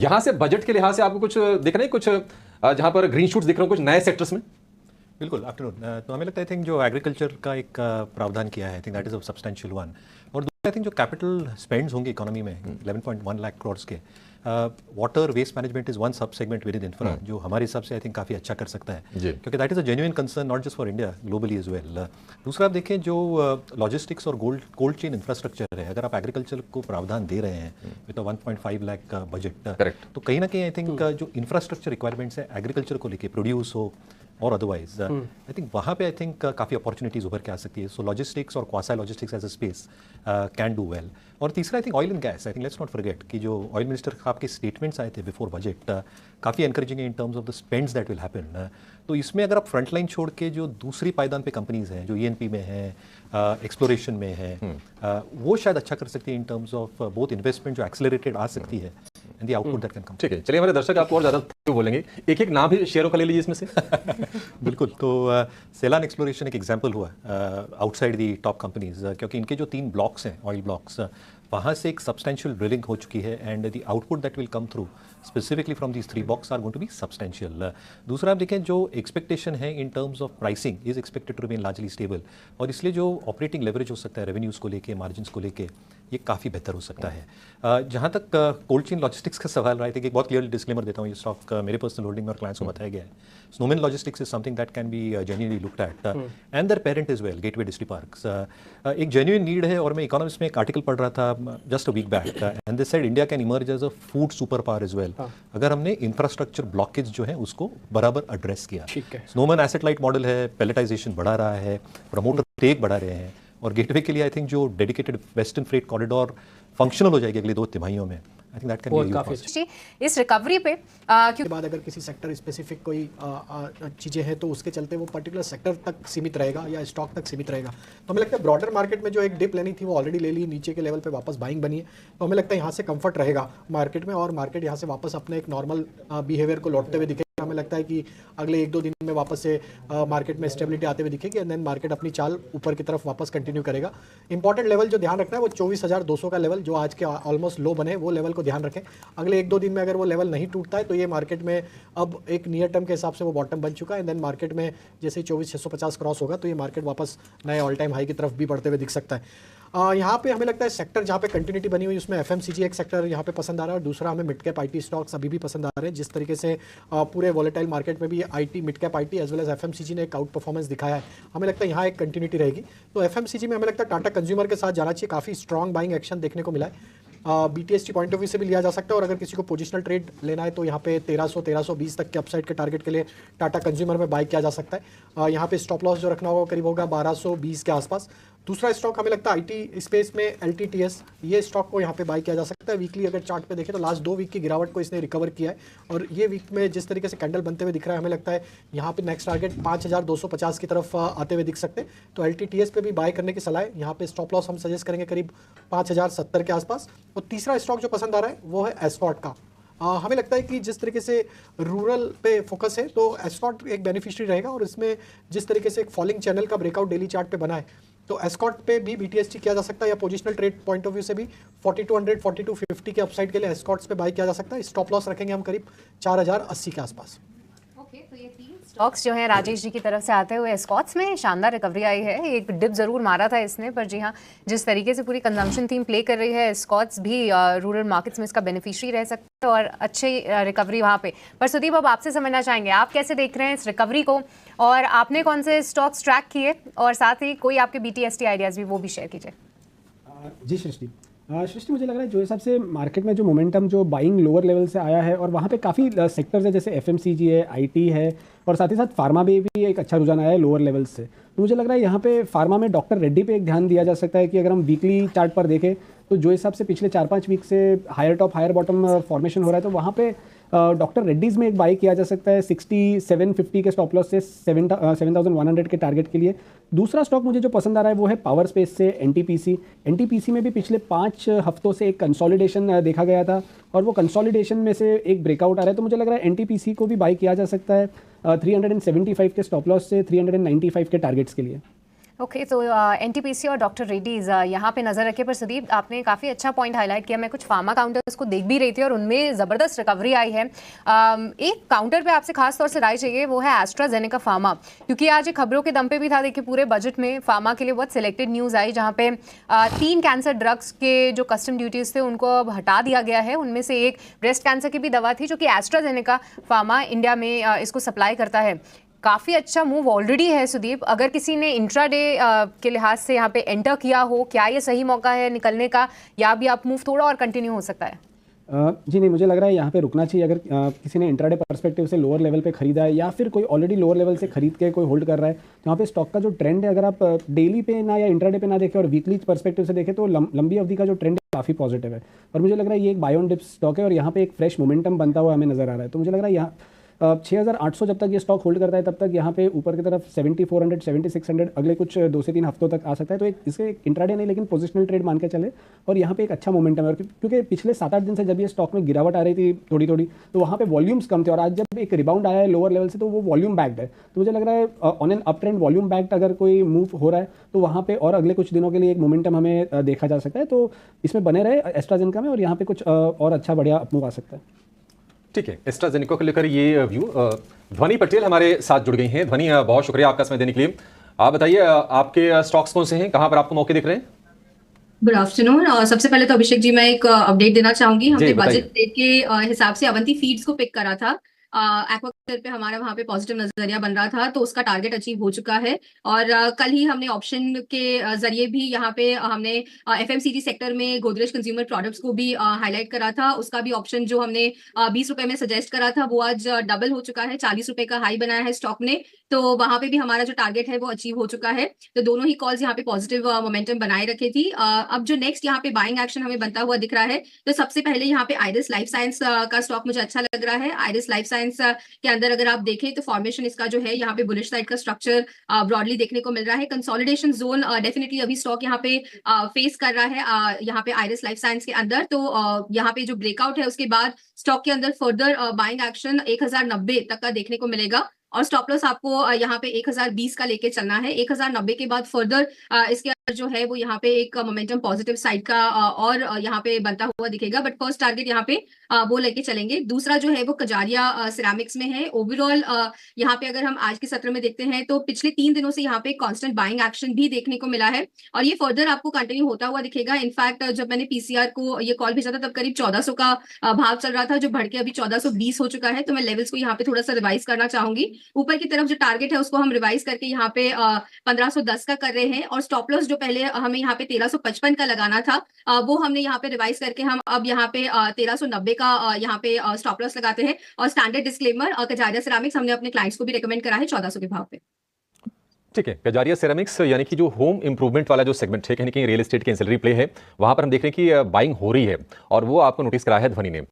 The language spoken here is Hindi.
यहाँ से बजट के लिहाज से आपको कुछ दिख रहा है, कुछ जहाँ पर ग्रीन शूट्स दिख रहे हो कुछ नए सेक्टर्स में? बिल्कुल, आफ्टरनून। तो हमें लगता है आई थिंक जो एग्रीकल्चर का एक प्रावधान किया है, I think that is a substantial one. और दूसरा आई थिंक जो कैपिटल स्पेंड्स होंगे इकोनॉमी में 11.1 लाख करोड़ के, water waste management is one sub segment within infra, जो हमारे हिसाब से आई थिंक काफ़ी अच्छा कर सकता है, क्योंकि that is a genuine concern not just for India, globally as well. दूसरा आप देखें जो लॉजिस्टिक्स और कोल्ड चेन इंफ्रास्ट्रक्चर है, अगर आप एग्रीकल्चर को प्रावधान दे रहे हैं विद 1.5 लाख का बजट, तो कहीं ना कहीं आई थिंक जो इंफ्रास्ट्रक्चर रिक्वायरमेंट्स है एग्रीकल्चर को लेके, प्रोड्यूस हो और अदरवाइज, आई थिंक वहाँ पे आई थिंक काफ़ी अपॉर्चुनिटीज़ उभर के आ सकती है। सो लॉजिस्टिक्स और quasi logistics as a space can do well. और तीसरा I think oil and gas, I think let's not forget कि जो ऑयल मिनिस्टर आपके स्टेटमेंट्स आए थे बिफोर बजट काफ़ी एनकरेजिंग है in terms of the spends that will happen. तो इसमें अगर आप फ्रंट लाइन छोड़ के जो दूसरी पायदान पे कंपनीज हैं, जो ईएनपी में है, एक्सप्लोरेशन में है, वो शायद अच्छा कर सकती है in terms of both investment जो एक्सेलरेटेड आ सकती है and the output that can come. ठीक है, चलिए हमारे दर्शक आपको और ज़्यादा बोलेंगे, एक एक नाम भी शेयरों का ले लीजिए इसमें से। बिल्कुल, तो सेलान एक्सप्लोरेशन एक एग्जांपल हुआ आउटसाइड दी टॉप कंपनीज, क्योंकि इनके जो 3 ब्लॉक्स हैं ऑयल ब्लॉक्स, वहाँ से एक सब्सटेंशियल ड्रिलिंग हो चुकी है and the output that will come through specifically from these 3 blocks are going to be substantial. दूसरा आप देखें जो एक्सपेक्टेशन है in terms of pricing is expected to remain largely stable, और इसलिए जो ऑपरेटिंग लेवरेज हो सकता है रेवेन्यूज़ को लेके, मार्जिन्स को लेके, ये काफ़ी बेहतर हो सकता है। जहाँ तक कोल्ड चेन लॉजिस्टिक्स का सवाल रहा है, एक बहुत क्लियर डिस्क्लेमर देता हूँ, ये स्टॉक मेरे पर्सनल होल्डिंग में और क्लाइंट्स को बताया गया है। Snowman Logistics is something that can be genuinely looked at and their parent is well, Gateway Distriparks. एक जेन्युइन नीड है, और मैं इकोनॉमिस्ट में एक आर्टिकल पढ़ रहा था just a week back and they said India can emerge as a food super power as well, अगर हमने इंफ्रास्ट्रक्चर ब्लॉकेज जो है उसको बराबर एड्रेस किया। स्नोमैन एसेट लाइट मॉडल है, पैलेटाइजेशन बढ़ा रहा है, प्रमोटर टेक बढ़ा रहे हैं, और गेटवे के लिए आई थिंक जो dedicated western freight corridor functional हो जाएगी अगले 2 तिमाहियों में, आई थिंक दैट कैन बी काफी। इस रिकवरी पे के बाद अगर किसी सेक्टर स्पेसिफिक कोई चीज़ें हैं तो उसके चलते वो पर्टिकुलर सेक्टर तक सीमित रहेगा या स्टॉक तक सीमित रहेगा। तो हमें लगता है ब्रॉडर मार्केट में जो एक डिप लेनी थी वो ऑलरेडी ले ली, नीचे के लेवल पे वापस बाइंग बनी है, तो हमें लगता है यहाँ से कंफर्ट रहेगा मार्केट में, और मार्केट यहाँ से वापस अपने एक नॉर्मल बिहेवियर को लौटते हुए दिखेगा। हमें लगता है कि अगले 1-2 दिन में वापस से मार्केट में स्टेबिलिटी आते हुए दिखेगी एंड देन मार्केट अपनी चाल ऊपर की तरफ वापस कंटिन्यू करेगा। इंपॉर्टेंट लेवल जो ध्यान रखना है वो 24,200 का लेवल, जो आज के ऑलमोस्ट लो बने, वो लेवल को ध्यान रखें। अगले 1-2 दिन में अगर वो लेवल नहीं टूटता है तो ये मार्केट में अब एक नियर टर्म के हिसाब से वो बॉटम बन चुका है, एंड देन मार्केट में जैसे 24,650 क्रॉस होगा तो ये मार्केट वापस नए ऑल टाइम हाई की तरफ भी बढ़ते हुए दिख सकता है। यहाँ पे हमें लगता है सेक्टर जहाँ पे कंटिन्यूटी बनी हुई उसमें एफएमसीजी एक सेक्टर यहाँ पे पसंद आ रहा है, और दूसरा हमें मिड कैप आईटी स्टॉक्स अभी भी पसंद आ रहे हैं। जिस तरीके से पूरे वॉलेटाइल मार्केट में भी IT, mid cap IT as well as FMCG ने एक आउट परफॉर्मेंस दिखाया है, हमें लगता है यहाँ एक कंटिन्यूटी रहेगी। तो एफएमसीजी में हमें लगता है टाटा कंज्यूमर के साथ जाना चाहिए, काफ़ी स्ट्रॉन्ग बाइंग एक्शन देखने को मिला है। बीटीएसटी पॉइंट ऑफ व्यू से भी लिया जा सकता है, और अगर किसी को पोजिशनल ट्रेड लेना है तो यहाँ पे 1300-1320 तक के अपसाइड के टारगेट के लिए टाटा कंज्यूमर में बाय किया जा सकता है। यहाँ पे स्टॉप लॉस जो रखना होगा करीब होगा 1220 के आसपास। दूसरा स्टॉक हमें लगता है आईटी स्पेस में एलटीटीएस, ये स्टॉक को यहाँ पे बाय किया जा सकता है। वीकली अगर चार्ट पे देखें तो लास्ट 2 वीक की गिरावट को इसने रिकवर किया है, और ये वीक में जिस तरीके से कैंडल बनते हुए दिख रहा है, हमें लगता है यहाँ पे नेक्स्ट टारगेट 5250 की तरफ आते हुए दिख सकते हैं। तो एलटीटीएस पे भी बाय करने की सलाह है। यहाँ पे स्टॉप लॉस हम सजेस्ट करेंगे करीब 5070 के आसपास। और तीसरा स्टॉक जो पसंद आ रहा है वो है एस्कॉर्ट का। हमें लगता है कि जिस तरीके से रूरल पे फोकस है तो एस्कॉर्ट एक बेनिफिशियरी रहेगा, और इसमें जिस तरीके से एक फॉलिंग चैनल का ब्रेकआउट डेली चार्ट पे बना है तो एस्कॉर्ट पे भी बीटीएसटी किया जा सकता है, या positional trade point of view से भी 4200 4250 के अपसाइड के लिए एस्कॉर्ट्स पे बाय किया जा सकता है। स्टॉप लॉस रखेंगे हम करीब 4080 के आसपास। तो ये 3 स्टॉक्स जो हैं राजेश जी की तरफ से आते हुए, स्कॉट्स में शानदार रिकवरी आई है। एक डिप जरूर मारा था इसने, पर जी हाँ, जिस तरीके से पूरी कंजम्पशन थीम प्ले कर रही है, स्कॉट्स भी रूरल मार्केट्स में इसका बेनिफिशियरी रह सकता है और अच्छी रिकवरी वहाँ पे। पर सुदीप, अब आपसे समझना चाहेंगे आप कैसे देख रहे हैं इस रिकवरी को, और आपने कौन से स्टॉक्स ट्रैक किए, और साथ ही कोई आपके बीटीएसटी आइडियाज़ भी वो भी शेयर कीजिए। जी सृष्टि, मुझे लग रहा है जो हिसाब से मार्केट में जो मोमेंटम जो बाइंग लोअर लेवल से आया है, और वहाँ पे काफ़ी सेक्टर्स है, जैसे एफएमसीजी है, आईटी है, और साथ ही साथ फार्मा में भी एक अच्छा रुझान आया है लोअर लेवल से। तो मुझे लग रहा है यहाँ पे फार्मा में डॉक्टर रेड्डी पे एक ध्यान दिया जा सकता है कि अगर हम वीकली चार्ट पर देखें तो जो हिसाब से पिछले 4-5 वीक से higher top higher bottom formation हो रहा है, तो वहाँ पे डॉक्टर रेड्डीज़ में एक बाई किया जा सकता है 6750 के स्टॉप लॉस से 7100 के टारगेट के लिए। दूसरा स्टॉक मुझे जो पसंद आ रहा है वो है पावर स्पेस से एनटीपीसी में भी पिछले 5 हफ्तों से एक कंसोलिडेशन देखा गया था, और वो कंसोलिडेशन में से एक ब्रेकआउट आ रहा है। तो मुझे लग रहा है एनटीपीसी को भी बाई किया जा सकता है 375 के स्टॉप लॉस से 395 के टारगेट्स के लिए। ओके तो एनटीपीसी और डॉक्टर रेड्डीज यहाँ पे नजर रखे। पर सुदीप, आपने काफ़ी अच्छा पॉइंट हाईलाइट किया। मैं कुछ फार्मा काउंटर्स को देख भी रही थी और उनमें ज़बरदस्त रिकवरी आई है। एक काउंटर पे आपसे खास तौर से राय चाहिए, वो है एस्ट्राजेनेका फार्मा, क्योंकि आज एक खबरों के दम पे भी था। देखिए पूरे बजट में फार्मा के लिए बहुत सिलेक्टेड न्यूज़ आई, जहाँ पे 3 कैंसर ड्रग्स के जो कस्टम ड्यूटीज़ थे उनको अब हटा दिया गया है। उनमें से एक ब्रेस्ट कैंसर की भी दवा थी, जो कि एस्ट्राजेनेका फार्मा इंडिया में इसको सप्लाई करता है। काफ़ी अच्छा मूव ऑलरेडी है सुदीप। अगर किसी ने इंट्राडे के लिहाज से यहाँ पे एंटर किया हो, क्या ये सही मौका है निकलने का, या भी आप मूव थोड़ा और कंटिन्यू हो सकता है? जी नहीं, मुझे लग रहा है यहाँ पे रुकना चाहिए। अगर किसी ने इंट्राडे पर्सपेक्टिव से लोअर लेवल पे खरीदा है, या फिर कोई ऑलरेडी लोअर लेवल से खरीद के कोई होल्ड कर रहा है, तो यहाँ पे स्टॉक का जो ट्रेंड है, अगर आप डेली पे ना या इंट्राडे पे ना देखें और वीकली पर्सपेक्टिव से देखें, तो लंबी अवधि का जो ट्रेंड है काफ़ी पॉजिटिव है। और मुझे लग रहा है ये एक बाय ऑन डिप स्टॉक है और यहाँ पे एक फ्रेश मोमेंटम बनता हुआ हमें नजर आ रहा है। तो मुझे लग रहा है यहाँ 6800 जब तक ये स्टॉक होल्ड करता है, तब तक यहाँ पे ऊपर की तरफ 7400 7600 अगले कुछ 2 से 3 हफ्तों तक आ सकता है। तो इसके इंट्राडे नहीं, लेकिन पोजिशनल ट्रेड मान के चले। और यहाँ पे एक अच्छा मोमेंटम है, और क्योंकि पिछले 7-8 दिन से जब ये स्टॉक में गिरावट आ रही थी थोड़ी थोड़ी, तो वहाँ पे वॉल्यूम्स कम थे, और आज जब एक रिबाउंड आया है लोअर लेवल से, तो वो वॉल्यूम बैक्ड है। तो मुझे लग रहा है on an up trend volume backed अगर कोई मूव हो रहा है, तो वहाँ पे और अगले कुछ दिनों के लिए एक मोमेंटम हमें देखा जा सकता है। तो इसमें बने रहे एस्ट्राजेनेका में, और यहाँ पे कुछ और अच्छा बढ़िया अपमूव आ सकता है। ठीक है, एस्ट्राजेनेका को लेकर ये व्यू। ध्वनि पटेल हमारे साथ जुड़ गई हैं। ध्वनि, बहुत शुक्रिया आपका समय देने के लिए। आप बताइए, आपके स्टॉक्स कौन से हैं, कहां पर आपको मौके दिख रहे हैं? Good afternoon. सबसे पहले तो अभिषेक जी, मैं एक अपडेट देना चाहूंगी। हमने बताइए। बजट डेट के हिसाब से अवंती फीड्स को पिक करा था। एक्वाकल्चर पे हमारा वहाँ पे पॉजिटिव नजरिया बन रहा था, तो उसका टारगेट अचीव हो चुका है। और कल ही हमने ऑप्शन के जरिए भी यहाँ पे हमने एफएमसीजी सेक्टर में गोदरेज कंज्यूमर प्रोडक्ट्स को भी हाईलाइट करा था। उसका भी ऑप्शन जो हमने 20 रुपए में सजेस्ट करा था, वो आज डबल हो चुका है, 40 रुपए का हाई बनाया है स्टॉक ने। तो वहां पे भी हमारा जो टारगेट है वो अचीव हो चुका है। तो दोनों ही कॉल्स यहाँ पे पॉजिटिव मोमेंटम बनाए रखे थी। अब जो नेक्स्ट यहाँ पे बाइंग एक्शन हमें बनता हुआ दिख रहा है, तो सबसे पहले यहाँ पे आइरिस लाइफ साइंस का स्टॉक मुझे अच्छा लग रहा है। आइरिस लाइफ साइंस के अंदर अगर आप देखें तो फॉर्मेशन इसका जो है यहाँ पे बुलिश साइड का स्ट्रक्चर ब्रॉडली देखने को मिल रहा है। कंसोलिडेशन जोन डेफिनेटली अभी स्टॉक यहाँ पे फेस कर रहा है यहाँ पे आइरिस लाइफ साइंस के अंदर। तो यहाँ पे जो ब्रेकआउट है उसके बाद स्टॉक के अंदर फर्दर बाइंग एक्शन 1090 तक का देखने को मिलेगा। और स्टॉप लॉस आपको यहाँ पे 1020 का लेके चलना है। 1090 के बाद फर्दर इसके अंदर जो है वो यहाँ पे एक मोमेंटम पॉजिटिव साइड का और यहाँ पे बनता हुआ दिखेगा। बट फर्स्ट टारगेट यहाँ पे वो लेके चलेंगे। दूसरा जो है वो कजारिया सिरेमिक्स में है। ओवरऑल यहाँ पे अगर हम आज के सत्र में देखते हैं, तो पिछले 3 दिनों से यहाँ पे कांस्टेंट बाइंग एक्शन भी देखने को मिला है, और ये फर्दर आपको कंटिन्यू होता हुआ दिखेगा। इनफैक्ट जब मैंने पीसीआर को ये कॉल भेजा था, तब करीब 1400 का भाव चल रहा था, जो बढ़ के अभी 1420 हो चुका है। तो मैं लेवल्स को यहाँ पे थोड़ा सा रिवाइज करना चाहूंगी। ऊपर की तरफ जो टारगेट है उसको हम रिवाइज करके यहाँ पे 1510 का कर रहे हैं, और स्टॉप लॉस जो पहले हमें यहाँ पे 1355 का लगाना था, वो हमने यहाँ पे रिवाइज करके हम अब यहाँ पे 1390 का यहाँ पे स्टॉप लॉस लगाते हैं। और स्टैंडर्ड डिस्क्लेमर, कजारिया सिरेमिक्स हमने अपने क्लाइंट्स को भी रिकमेंड करा है 1400 के भाव पे। ठीक है, कजारिया सिरेमिक्स यानी कि जो होम इंप्रूवमेंट वाला जो सेगमेंट है, कहीं ना कहीं रियल एस्टेट की एंसिलरी प्ले है, वहां पर हम देख रहे हैं कि बाइंग हो रही है, और वो आपको नोटिस कराया है ध्वनि ने।